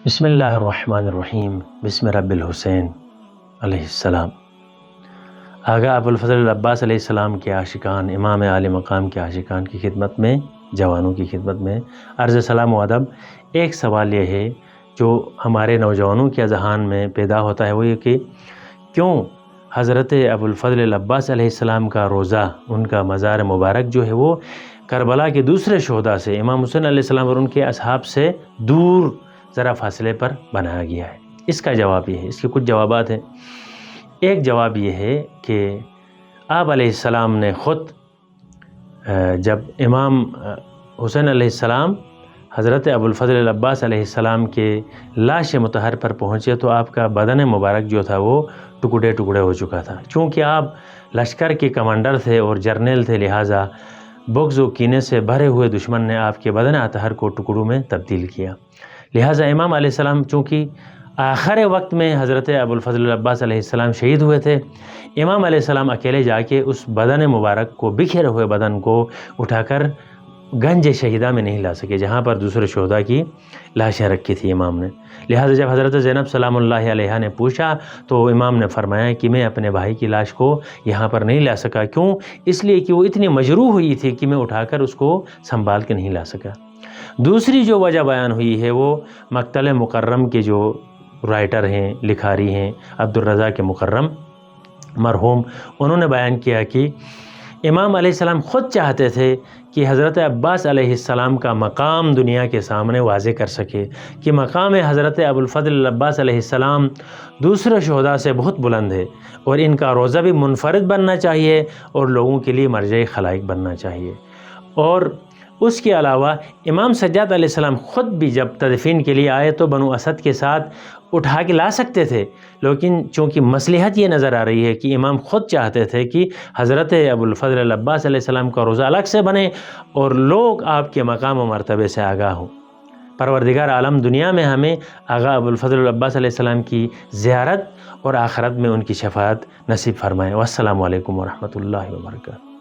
بسم اللہ الرحمن الرحیم بسم رب الحسین علیہ السلام۔ آغا ابوالفضل العباس علیہ السلام کے عاشقان، امام عالی مقام کے عاشقان کی خدمت میں، جوانوں کی خدمت میں عرض سلام و ادب۔ ایک سوال یہ ہے جو ہمارے نوجوانوں کے اذہان میں پیدا ہوتا ہے، وہ یہ کہ کیوں حضرت ابوالفضل العباس علیہ السلام کا روضہ، ان کا مزار مبارک جو ہے وہ کربلا کے دوسرے شہداء سے، امام حسین علیہ السلام اور ان کے اصحاب سے دور ذرا فاصلے پر بنایا گیا ہے؟ اس کا جواب یہ ہے، اس کے کچھ جوابات ہیں۔ ایک جواب یہ ہے کہ آپ علیہ السلام نے خود جب امام حسین علیہ السلام حضرت ابوالفضل العباس علیہ السلام کے لاش مطہر پر پہنچے تو آپ کا بدن مبارک جو تھا وہ ٹکڑے ٹکڑے ہو چکا تھا۔ چونکہ آپ لشکر کے کمانڈر تھے اور جرنیل تھے، لہٰذا بغض و کینے سے بھرے ہوئے دشمن نے آپ کے بدن اطہر کو ٹکڑوں میں تبدیل کیا۔ لہٰذا امام علیہ السلام چونکہ آخر وقت میں حضرت ابوالفضل العباس علیہ السلام شہید ہوئے تھے، امام علیہ السلام اکیلے جا کے اس بدن مبارک کو، بکھرے ہوئے بدن کو اٹھا کر گنج شہیدہ میں نہیں لا سکے، جہاں پر دوسرے شہداء کی لاشیں رکھی تھی امام نے۔ لہٰذا جب حضرت زینب سلام اللہ علیہا نے پوچھا تو امام نے فرمایا کہ میں اپنے بھائی کی لاش کو یہاں پر نہیں لا سکا۔ کیوں؟ اس لیے کہ وہ اتنی مجروح ہوئی تھی کہ میں اٹھا کر اس کو سنبھال کے نہیں لا سکا۔ دوسری جو وجہ بیان ہوئی ہے وہ مقتل مکرم کے جو رائٹر ہیں، لکھاری ہیں، عبدالرزاق مکرم مرحوم، انہوں نے بیان کیا کہ امام علیہ السلام خود چاہتے تھے کہ حضرت عباس علیہ السلام کا مقام دنیا کے سامنے واضح کر سکے کہ مقام حضرت ابوالفضل العباس علیہ السلام دوسرے شہداء سے بہت بلند ہے، اور ان کا روضہ بھی منفرد بننا چاہیے اور لوگوں کے لیے مرجع خلائق بننا چاہیے۔ اور اس کے علاوہ امام سجاد علیہ السلام خود بھی جب تدفین کے لیے آئے تو بنو اسد کے ساتھ اٹھا کے لا سکتے تھے، لیکن چونکہ مصلحت یہ نظر آ رہی ہے کہ امام خود چاہتے تھے کہ حضرت ابوالفضل العباس علیہ السلام کا روضہ الگ سے بنے اور لوگ آپ کے مقام و مرتبے سے آگاہ ہوں۔ پروردگار عالم دنیا میں ہمیں آغا ابوالفضل العباس علیہ السلام کی زیارت اور آخرت میں ان کی شفاعت نصیب فرمائے۔ والسلام علیکم ورحمۃ اللہ وبرکاتہ۔